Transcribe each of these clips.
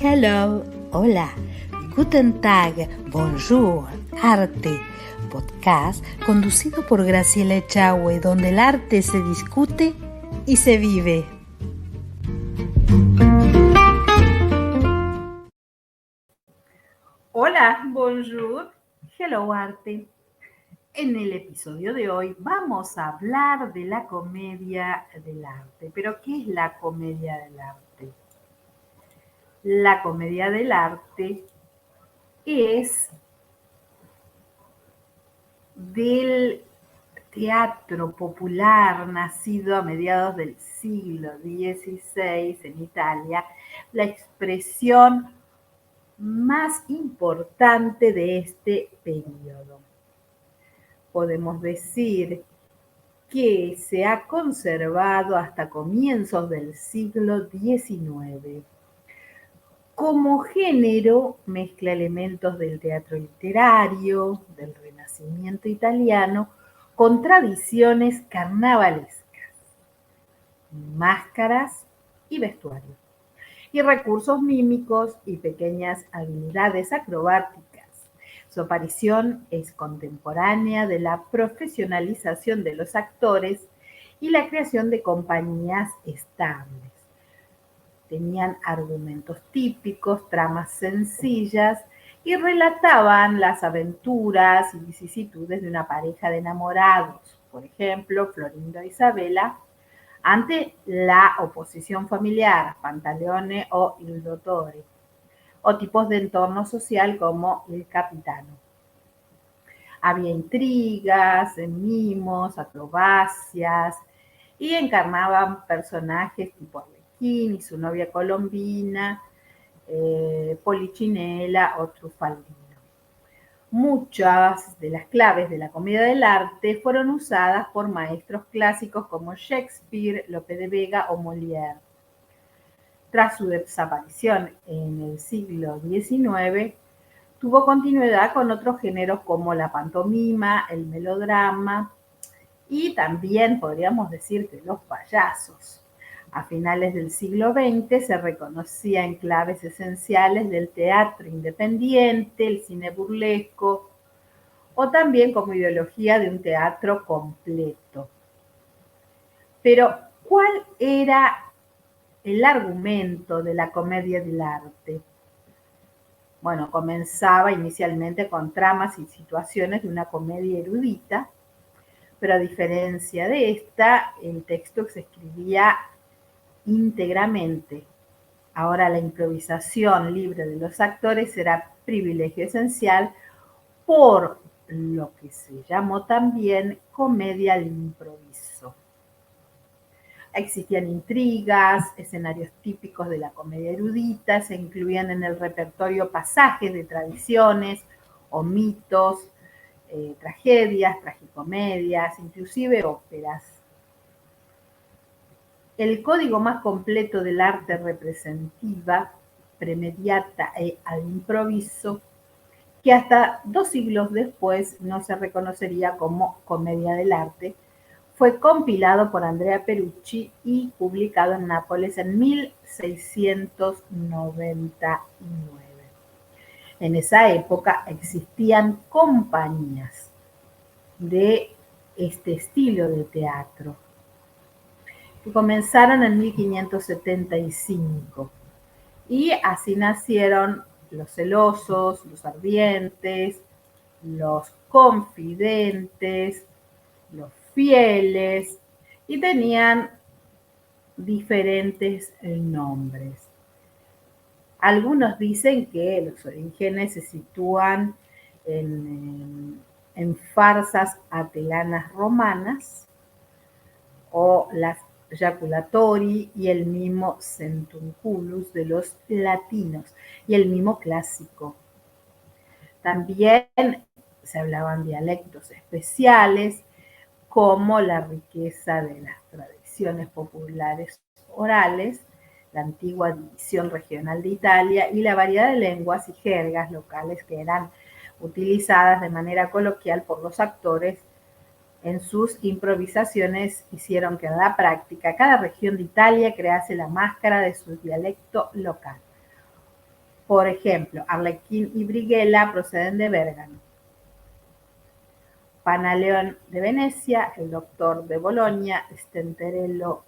Hello, hola, Guten Tag, Bonjour, Arte, podcast conducido por Graciela Echagüe, donde el arte se discute y se vive. Hola, bonjour, hello arte. En el episodio de hoy vamos a hablar de la comedia del arte. ¿Pero qué es la comedia del arte? La comedia del arte es del teatro popular nacido a mediados del siglo XVI en Italia, la expresión más importante de este periodo. Podemos decir que se ha conservado hasta comienzos del siglo XIX. Como género, mezcla elementos del teatro literario, del Renacimiento italiano, con tradiciones carnavalescas, máscaras y vestuario, y recursos mímicos y pequeñas habilidades acrobáticas. Su aparición es contemporánea de la profesionalización de los actores y la creación de compañías estables. Tenían argumentos típicos, tramas sencillas y relataban las aventuras y vicisitudes de una pareja de enamorados, por ejemplo, Florindo e Isabela, ante la oposición familiar, Pantaleone o il Dottore, o tipos de entorno social como el capitano. Había intrigas, mimos, acrobacias y encarnaban personajes tipo Arlequín y su novia Colombina, Polichinela o Trufaldino. Muchas de las claves de la comedia del arte fueron usadas por maestros clásicos como Shakespeare, Lope de Vega o Molière. Tras su desaparición en el siglo XIX, tuvo continuidad con otros géneros como la pantomima, el melodrama y también podríamos decir que los payasos. A finales del siglo XX se reconocía en claves esenciales del teatro independiente, el cine burlesco o también como ideología de un teatro completo. Pero, ¿cuál era el argumento de la comedia del arte? Bueno, comenzaba inicialmente con tramas y situaciones de una comedia erudita, pero a diferencia de esta, el texto se escribía íntegramente. Ahora la improvisación libre de los actores era privilegio esencial, por lo que se llamó también comedia al improviso. Existían intrigas, escenarios típicos de la comedia erudita, se incluían en el repertorio pasajes de tradiciones o mitos, tragedias, tragicomedias, inclusive óperas. El código más completo del arte representativa, premediata e al improviso, que hasta 2 siglos después no se reconocería como comedia del arte, fue compilado por Andrea Perucci y publicado en Nápoles en 1699. En esa época existían compañías de este estilo de teatro que comenzaron en 1575 y así nacieron los celosos, los ardientes, los confidentes, los fieles y tenían diferentes nombres. Algunos dicen que los orígenes se sitúan en farsas atelanas romanas o las jaculatori y el mimo centunculus de los latinos y el mimo clásico. También se hablaban dialectos especiales como la riqueza de las tradiciones populares orales, la antigua división regional de Italia y la variedad de lenguas y jergas locales que eran utilizadas de manera coloquial por los actores en sus improvisaciones hicieron que en la práctica cada región de Italia crease la máscara de su dialecto local. Por ejemplo, Arlequín y Brighella proceden de Bérgamo. Panaleón de Venecia, El Doctor de Bolonia, Stenterello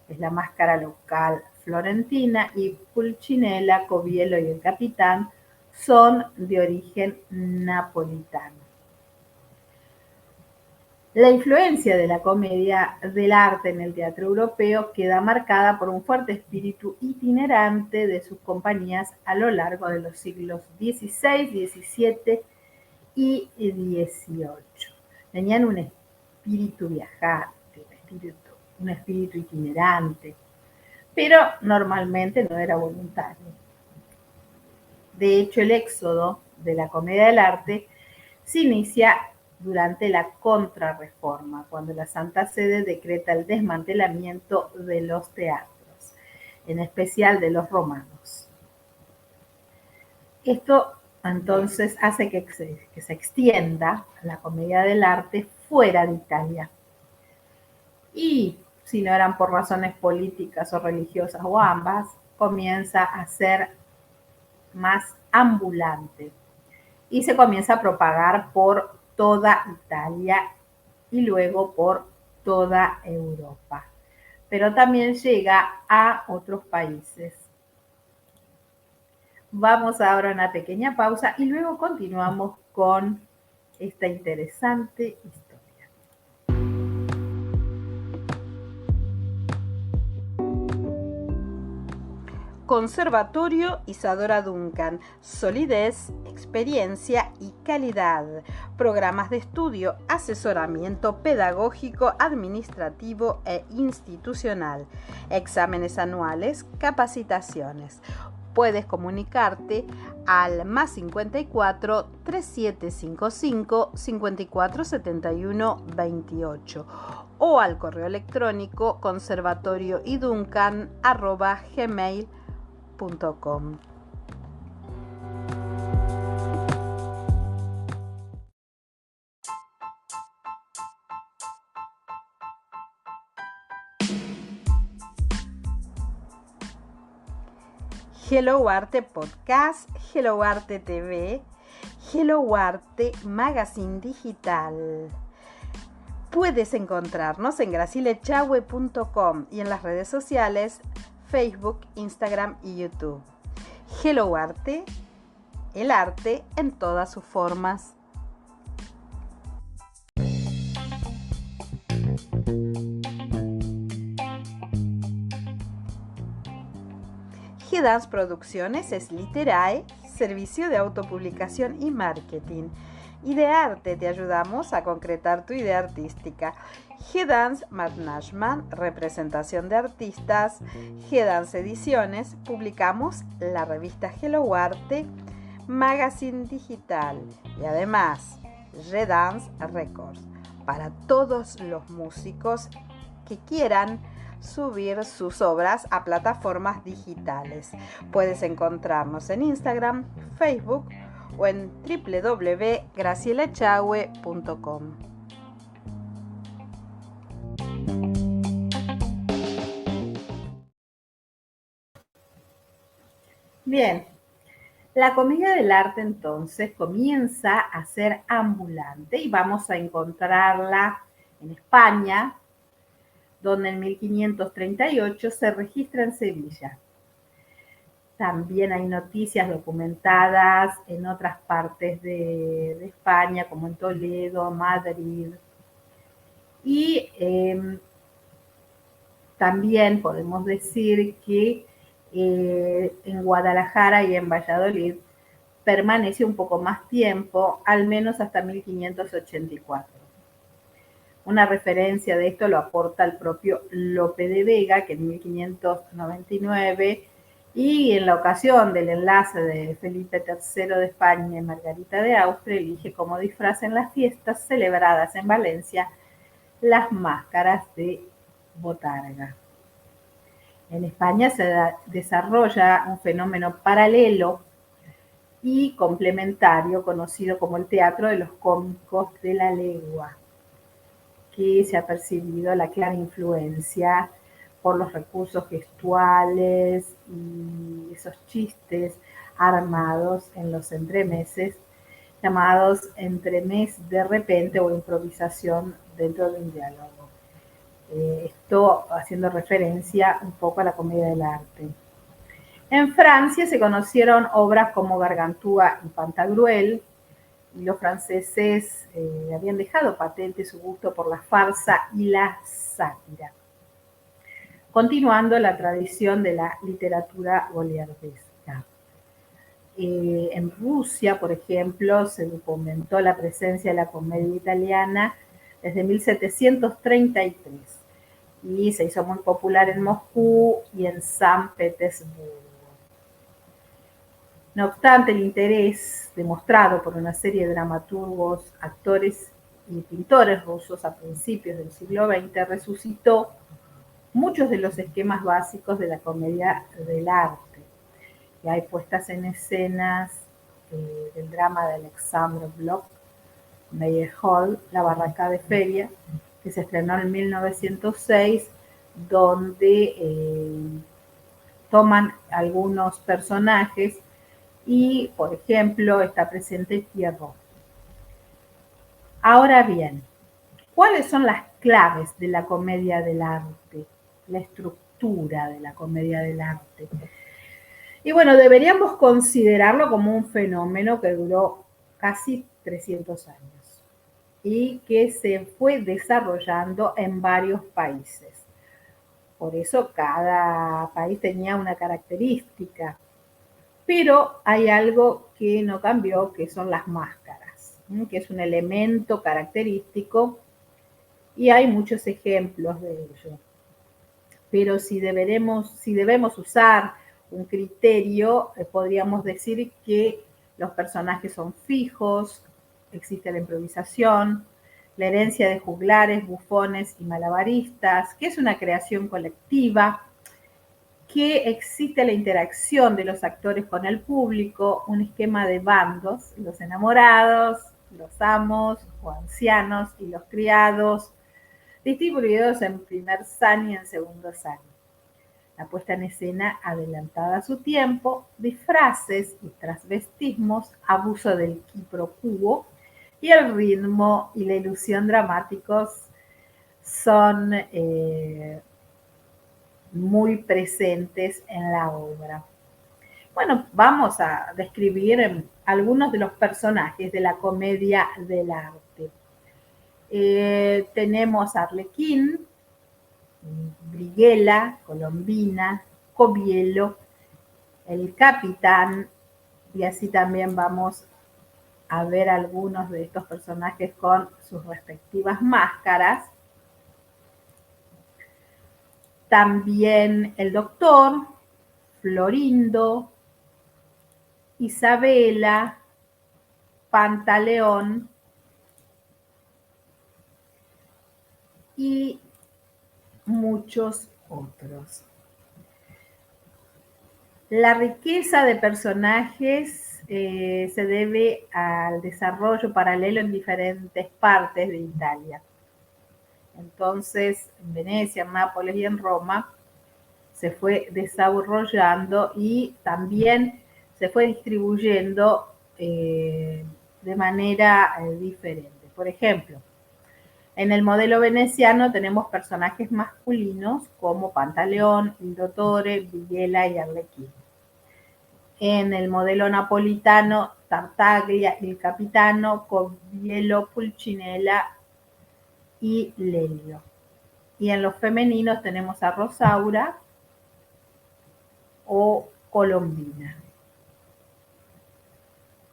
es la máscara local florentina y Pulcinella, Coviello y El Capitán son de origen napolitano. La influencia de la comedia del arte en el teatro europeo queda marcada por un fuerte espíritu itinerante de sus compañías a lo largo de los siglos XVI, XVII y XVIII. Tenían un espíritu viajante, un espíritu itinerante, pero normalmente no era voluntario. De hecho, el éxodo de la comedia del arte se inicia durante la Contrarreforma, cuando la Santa Sede decreta el desmantelamiento de los teatros, en especial de los romanos. Esto entonces hace que se extienda la comedia del arte fuera de Italia. Y si no eran por razones políticas o religiosas o ambas, comienza a ser más ambulante y se comienza a propagar por toda Italia y luego por toda Europa. Pero también llega a otros países. Vamos ahora a una pequeña pausa y luego continuamos con esta interesante historia. Conservatorio Isadora Duncan, solidez, experiencia y calidad. Programas de estudio, asesoramiento pedagógico, administrativo e institucional. Exámenes anuales, capacitaciones. Puedes comunicarte al +54 3755 5471 28 o al correo electrónico conservatorioiduncan@gmail.com. Hello Arte Podcast, Hello Arte TV, Hello Arte Magazine Digital. Puedes encontrarnos en gracielechahue.com y en las redes sociales Facebook, Instagram y YouTube. Hello Arte, el arte en todas sus formas. G-Dance Producciones es Literae, servicio de autopublicación y marketing. Idearte, te ayudamos a concretar tu idea artística. G-Dance Management, representación de artistas. G-Dance Ediciones, publicamos la revista Hello Arte, Magazine Digital y además G-Dance Records para todos los músicos que quieran subir sus obras a plataformas digitales. Puedes encontrarnos en Instagram, Facebook o en www.gracielechahue.com. Bien, la comedia del arte entonces comienza a ser ambulante y vamos a encontrarla en España, donde en 1538 se registra en Sevilla. También hay noticias documentadas en otras partes de España, como en Toledo, Madrid. Y también podemos decir que en Guadalajara y en Valladolid permanece un poco más tiempo, al menos hasta 1584. Una referencia de esto lo aporta el propio Lope de Vega, que en 1599, y en la ocasión del enlace de Felipe III de España y Margarita de Austria, elige como disfraz en las fiestas celebradas en Valencia las máscaras de botarga. En España se desarrolla un fenómeno paralelo y complementario conocido como el teatro de los cómicos de la legua, que se ha percibido la clara influencia por los recursos gestuales y esos chistes armados en los entremeses, llamados entremés de repente o improvisación dentro de un diálogo. Esto haciendo referencia un poco a la comedia del arte. En Francia se conocieron obras como Gargantúa y Pantagruel, y los franceses habían dejado patente su gusto por la farsa y la sátira, continuando la tradición de la literatura goliardesca. En Rusia, por ejemplo, se documentó la presencia de la comedia italiana desde 1733 y se hizo muy popular en Moscú y en San Petersburgo. No obstante, el interés demostrado por una serie de dramaturgos, actores y pintores rusos a principios del siglo XX resucitó muchos de los esquemas básicos de la comedia del arte. Y hay puestas en escenas del drama de Alexandre Blok, Meyer Hall, La Barraca de Feria, que se estrenó en 1906, donde toman algunos personajes y, por ejemplo, está presente Pierrot. Ahora bien, ¿cuáles son las claves de la comedia del arte? La estructura de la comedia del arte. Y bueno, deberíamos considerarlo como un fenómeno que duró casi 300 años y que se fue desarrollando en varios países. Por eso cada país tenía una característica. Pero hay algo que no cambió, que son las máscaras, que es un elemento característico y hay muchos ejemplos de ello. Pero si debemos usar un criterio, podríamos decir que los personajes son fijos, existe la improvisación, la herencia de juglares, bufones y malabaristas, que es una creación colectiva, que existe la interacción de los actores con el público, un esquema de bandos, los enamorados, los amos o ancianos y los criados, distribuidos en primer san y en segundo san. La puesta en escena adelantada a su tiempo, disfraces y transvestismos, abuso del quiproquo y el ritmo y la ilusión dramáticos son muy presentes en la obra. Bueno, vamos a describir algunos de los personajes de la comedia del arte. Tenemos a Arlequín, Brighella, Colombina, Covielo, el Capitán, y así también vamos a ver algunos de estos personajes con sus respectivas máscaras. También el doctor, Florindo, Isabela, Pantaleón y muchos otros. La riqueza de personajes se debe al desarrollo paralelo en diferentes partes de Italia. Entonces, en Venecia, en Nápoles y en Roma se fue desarrollando y también se fue distribuyendo de manera diferente. Por ejemplo, en el modelo veneciano tenemos personajes masculinos como Pantaleón, il Dottore, Brighella y Arlequín. En el modelo napolitano, Tartaglia, il Capitano, Covielo, Pulcinella y Lelio. Y en los femeninos tenemos a Rosaura o Colombina.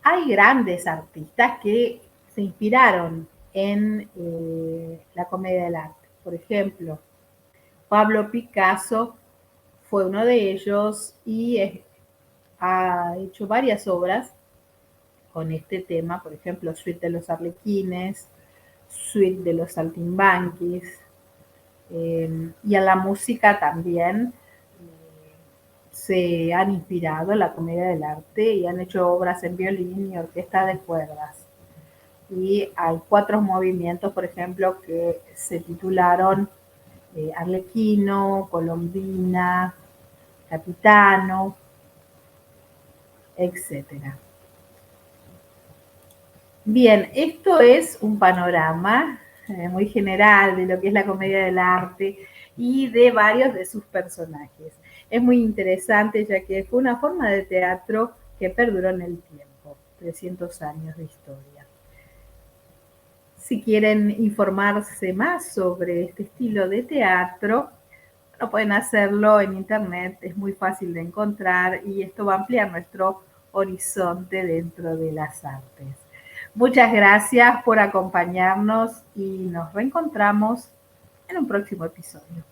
Hay grandes artistas que se inspiraron en la comedia del arte. Por ejemplo, Pablo Picasso fue uno de ellos y ha hecho varias obras con este tema, por ejemplo, Suite de los Arlequines, Suite de los Saltimbanquis, y en la música también se han inspirado en la comedia del arte y han hecho obras en violín y orquesta de cuerdas. Y hay 4 movimientos, por ejemplo, que se titularon Arlequino, Colombina, Capitano. etcétera. Bien, esto es un panorama muy general de lo que es la comedia del arte y de varios de sus personajes. Es muy interesante ya que fue una forma de teatro que perduró en el tiempo, 300 años de historia. Si quieren informarse más sobre este estilo de teatro, no pueden hacerlo en internet, es muy fácil de encontrar y esto va a ampliar nuestro horizonte dentro de las artes. Muchas gracias por acompañarnos y nos reencontramos en un próximo episodio.